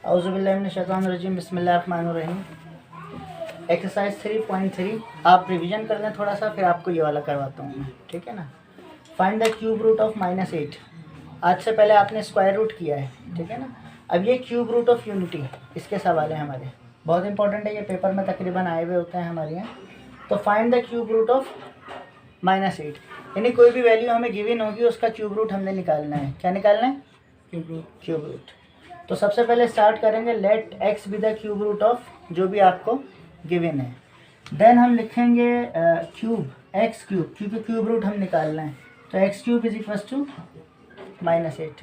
औज़ुबिल्लाहि मिनश्शैतानिर्रजीम बिस्मिल्लाहिर्रहमानिर्रहीम। एक्सरसाइज 3.3 आप रिवीजन कर लें थोड़ा सा, फिर आपको ये वाला करवाता हूँ मैं, ठीक है ना। Find the cube root of -8। आज से पहले आपने स्क्वायर रूट किया है, ठीक है ना। अब ये क्यूब रूट ऑफ यूनिटी, इसके सवाल हैं हमारे, बहुत इंपॉर्टेंट है, ये पेपर में तकरीबन आए हुए होते हैं हमारे यहाँ। तो find the cube root of -8, यानी कोई भी वैल्यू हमें गिवन होगी उसका क्यूब रूट हमने निकालना है। क्या निकालना है? Cube root. तो सबसे पहले स्टार्ट करेंगे, let x be the cube root of जो भी आपको गिवन है। देन हम लिखेंगे क्यूब एक्स क्यूब, क्योंकि क्यूब रूट हम निकालना है। तो x cube is equal to -8।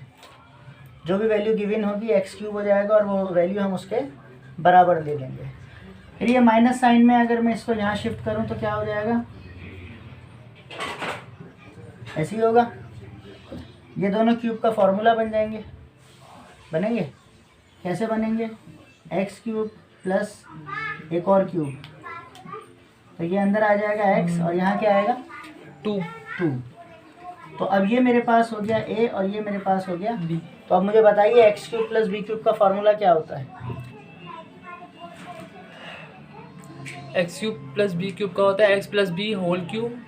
जो भी वैल्यू गिवन होगी एक्स क्यूब हो जाएगा और वो वैल्यू हम उसके बराबर ले लेंगे। फिर ये माइनस साइन में अगर मैं इसको यहाँ शिफ्ट करूँ तो क्या हो जाएगा? ऐसे ही होगा। ये दोनों क्यूब का फॉर्मूला बन जाएंगे, बनेंगे। कैसे बनेंगे? एक्स क्यूब प्लस एक और क्यूब, तो ये अंदर आ जाएगा x और यहाँ क्या आएगा? 2। तो अब ये मेरे पास हो गया a और ये मेरे पास हो गया b। तो अब मुझे बताइए x cube plus b cube का फॉर्मूला क्या होता है? X cube plus b cube का होता है x plus b whole cube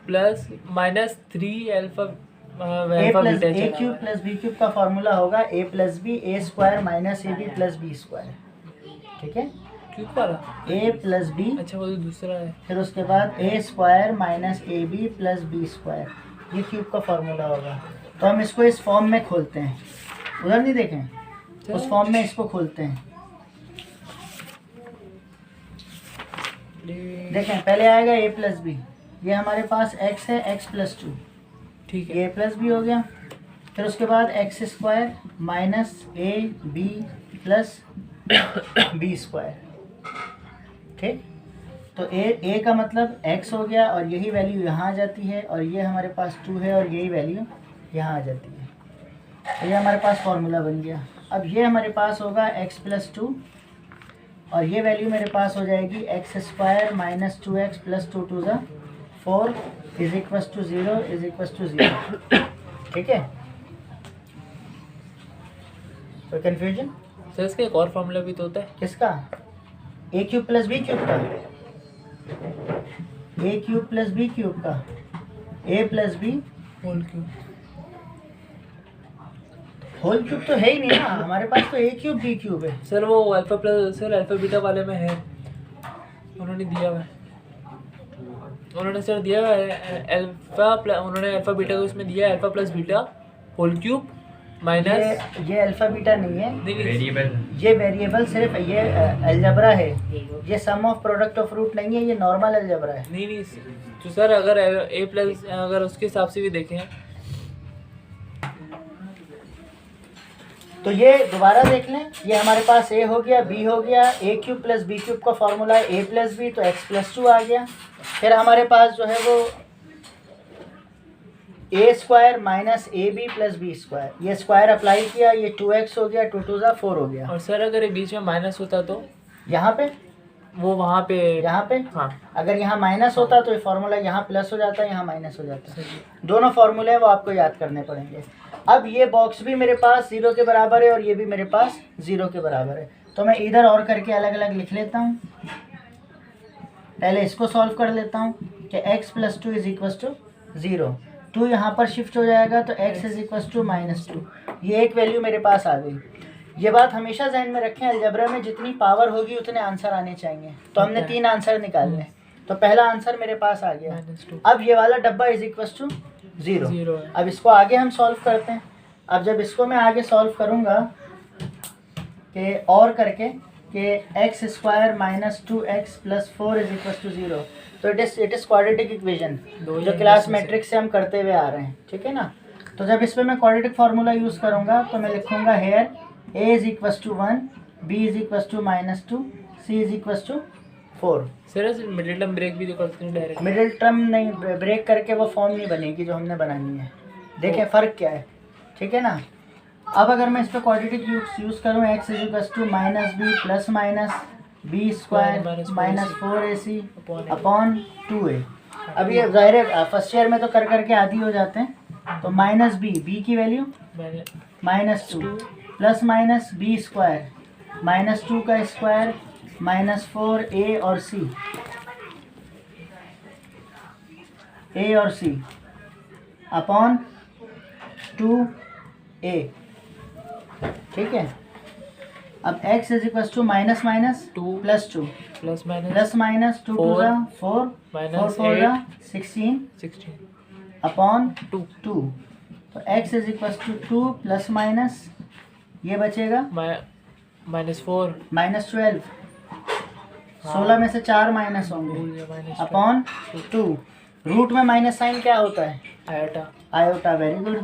plus -3 alpha a cube plus b cube का फॉर्मूला होगा a plus b a square minus a b plus b square, ठीक है। क्यूब वाला a प्लस बी, अच्छा वो तो दूसरा है। फिर उसके बाद a square minus a b plus b square, ये क्यूब का फॉर्मूला होगा। तो हम इसको इस फॉर्म में खोलते हैं, उधर नहीं देखें, उस फॉर्म में इसको खोलते हैं। देखें पहले आएगा a प्लस बी, ये हमारे पास x है, x प्लस 2, ठीक है, ये प्लस बी हो गया। फिर उसके बाद x square minus a b plus b square, ठीक। तो ए का मतलब x हो गया और यही वैल्यू यहाँ आ जाती है, और ये हमारे पास 2 है और यही वैल्यू यहाँ आ जाती है। तो ये हमारे पास फॉर्मूला बन गया। अब ये हमारे पास होगा x प्लस 2 और ये वैल्यू मेरे पास हो जाएगी x square minus 2x plus 2 2 ज़ा 4 is equal to 0 is equal to 0, ठीक है। तो कन्फ्यूजन सर इसका एक और फॉर्मूला भी तो होता है। किसका? A cube plus b cube का, a cube plus b cube का, a plus b whole cube. Whole cube तो है ही नहीं ना हमारे पास, तो ए क्यूब बी क्यूब है। सर वो alpha plus, sir alpha beta वाले में है, उन्होंने दिया हुआ है, उन्होंने सर दिया हुआ है अल्फा उन्होंने अल्फा बीटा को इसमें दिया है alpha plus beta whole cube minus. ये अल्फा बीटा नहीं है, वेरिएबल, ये वेरिएबल सिर्फ ये अलजबरा है, ये सम ऑफ प्रोडक्ट ऑफ रूट नहीं है, ये नॉर्मल अलजबरा है। नहीं तो सर अगर ए प्लस अगर उसके हिसाब से भी देखें तो ये दोबारा देख लें, ये हमारे पास a हो गया, b हो गया, a cube plus b cube का फॉर्मूला है a प्लस बी, तो x प्लस 2 आ गया। फिर हमारे पास जो है वो a square minus a b plus b square, ये स्क्वायर अप्लाई किया, ये 2x हो गया, 2 2 ज़ा 4 हो गया। और सर अगर बीच में माइनस होता तो यहाँ पे, वो वहाँ पे, यहाँ पे हाँ, अगर यहाँ माइनस होता तो ये फार्मूला यहाँ प्लस हो जाता, यहाँ माइनस हो जाता। दोनों फार्मूले हैं वो आपको याद करने पड़ेंगे। अब ये बॉक्स भी मेरे पास 0 के बराबर है और ये भी मेरे पास 0 के बराबर है, तो मैं इधर और करके अलग अलग लिख लेता हूँ। पहले इसको सॉल्व कर लेता हूँ कि x plus 2 is equal to 0, 2 यहाँ पर शिफ्ट हो जाएगा तो x इज इक्वल टू -2, ये एक वैल्यू मेरे पास आ गई। ये बात हमेशा जहन में रखें, अलजबरा में जितनी पावर होगी उतने आंसर आने चाहिए। तो हमने 3 आंसर निकालने, तो पहला आंसर मेरे पास आ गया। अब ये वाला डब्बा इज इक्वल टू 0। अब इसको आगे हम सॉल्व करते हैं। अब जब इसको मैं आगे सॉल्व करूँगा कि और करके कि x square minus 2x plus 4 is equal to 0, तो इट इज़ क्वाड्रेटिक इक्वेशन जो क्लास मैट्रिक्स से हम करते हुए आ रहे हैं, ठीक है ना। तो जब इस पर मैं क्वाड्रेटिक फार्मूला यूज़ करूँगा तो मैं लिखूँगा here a is equal to 1, b is equal to -2, c is equal to 4। Sir middle term break भी तो करते हैं डायरेक्ट। मिडिल टर्म नहीं, ब्रेक करके वो फॉर्म नहीं बनेगी जो हमने बनानी है। देखें फ़र्क क्या है, ठीक है ना। अब अगर मैं इस पर क्वाड्रेटिक यूज़ करूँ, x is equal to -b plus minus b square minus 4ac upon 2a। अब ये ज़ाहिर है फर्स्ट ईयर में तो कर करके आदी हो जाते हैं, तो -b की value -2 plus minus b square -2 का स्क्वायर -4 और C अपॉन 2a, ठीक है। अब x is equal to minus minus two plus 2 plus minus plus minus 2 two 4 4 minus 4 जा 8 16 16 अपॉन 2 2। तो x is equal to 2 plus minus ये बचेगा -4 -12, 16 में से 4 माइनस होंगे अपॉन 2। रूट में माइनस साइन क्या होता है? आयोटा। Iota, very good.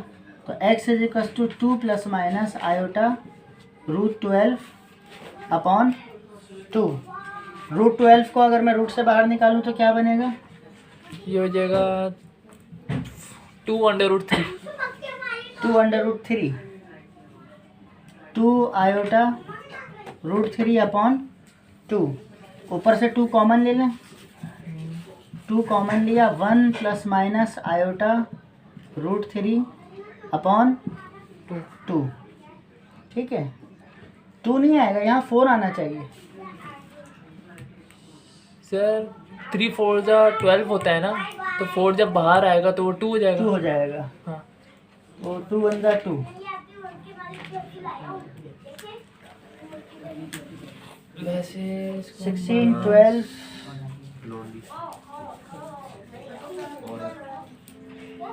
तो x is equal to 2 plus minus iota √12 upon 2। √12 को अगर मैं रूट से बाहर निकालूं तो क्या बनेगा? ये हो जाएगा 2√3 2√3 2 आयोटा √3 अपॉन 2। ऊपर से 2 कॉमन ले लें, 2 कॉमन लिया, 1 प्लस माइनस आयोटा √3 अपॉन 2, ठीक है। 2 नहीं आएगा यहाँ, 4 आना चाहिए। सर 3 4 जा 12 होता है ना, तो 4 जब बाहर आएगा तो वो 2 हो जाएगा। 2 हो जाएगा, हाँ, वो 2 1 जा 2। वैसे 16 12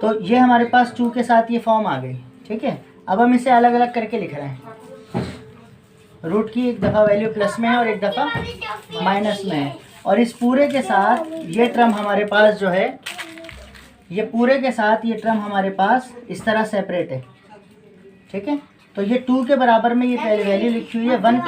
तो ये हमारे पास 2 के साथ ये फॉर्म आ गई, ठीक है। अब हम इसे अलग अलग करके लिख रहे हैं। रूट की एक दफ़ा वैल्यू प्लस में है और एक दफ़ा माइनस में है, और इस पूरे के साथ ये टर्म हमारे पास जो है, ये पूरे के साथ ये टर्म हमारे पास इस तरह सेपरेट है, ठीक है। तो ये 2 के बराबर में ये पहले वैल्यू लिखी हुई है 1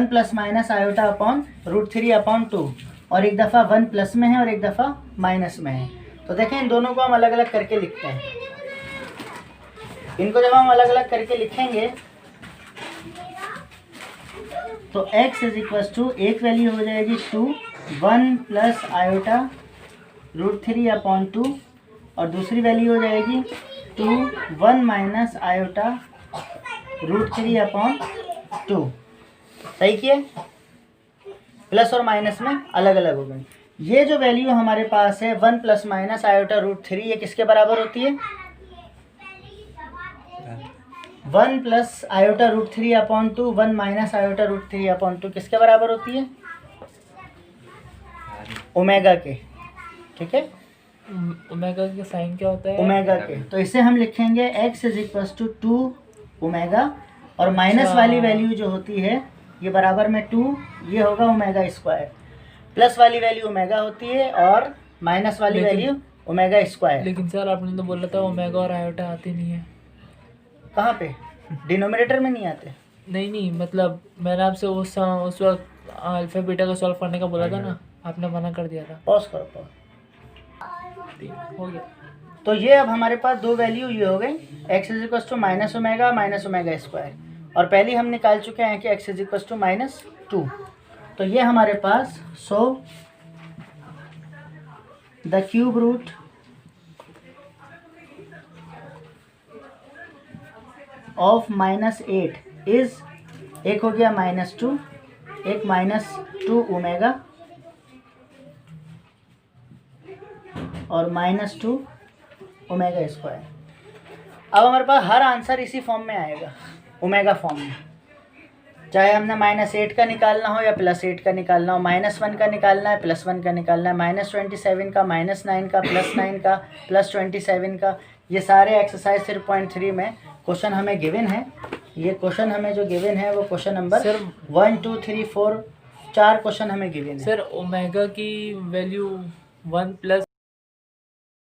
plus minus iota upon √3 upon 2, और एक दफ़ा 1 प्लस में है और एक दफ़ा माइनस में है। तो देखें इन दोनों को हम अलग अलग करके लिखते हैं। इनको जब हम अलग अलग करके लिखेंगे तो x इज इक्वल टू एक वैल्यू हो जाएगी 2 1 प्लस आयोटा √3 अपॉन 2, और दूसरी वैल्यू हो जाएगी 2 1 माइनस आयोटा √3 अपॉन 2। सही किए? प्लस और माइनस में अलग अलग हो गई। ये जो वैल्यू हमारे पास है 1 प्लस माइनस आयोटा √3, ये किसके बराबर होती है? 1 plus iota √3 upon 2 1 minus iota √3 upon 2 किसके बराबर होती है? ओमेगा के, ठीक है। ओमेगा का साइन क्या होता है? ओमेगा के। तो इसे हम लिखेंगे x is equal to 2 omega, और माइनस वाली वैल्यू जो होती है ये बराबर में 2, ये होगा ओमेगा स्क्वायर। प्लस वाली वैल्यू ओमेगा होती है और माइनस वाली वैल्यू ओमेगा स्क्वायर। लेकिन सर आपने तो बोला था ओमेगा और आयोटा आते नहीं है। कहाँ पे? डिनोमिनेटर में नहीं आते। नहीं मतलब मैंने आपसे उस वक्त अल्फा बीटा का सॉल्व करने का बोला था ना, आपने मना कर दिया था। पॉज करो, पॉज। हो गया। तो ये अब हमारे पास दो वैल्यू ये हो गई, x is equal to minus omega square, और पहले हम निकाल चुके हैं कि x इज इक्वल टू -2। तो ये हमारे पास the cube root of -8 is, एक हो गया -2, एक -2 ओमेगा और -2 ओमेगा स्क्वायर। अब हमारे पास हर आंसर इसी फॉर्म में आएगा, ओमेगा फॉर्म में। चाहे हमने -8 का निकालना हो या +8 का निकालना हो, -1 का निकालना है, +1 का निकालना है, -27 का, -9 का, +9 का, +27 का, ये सारे एक्सरसाइज 3.3 में क्वेश्चन हमें गिवन है। ये क्वेश्चन हमें जो गिवन है वो क्वेश्चन नंबर 1 2 3 4 4 क्वेश्चन हमें गिवन है। सर ओमेगा की वैल्यू 1 प्लस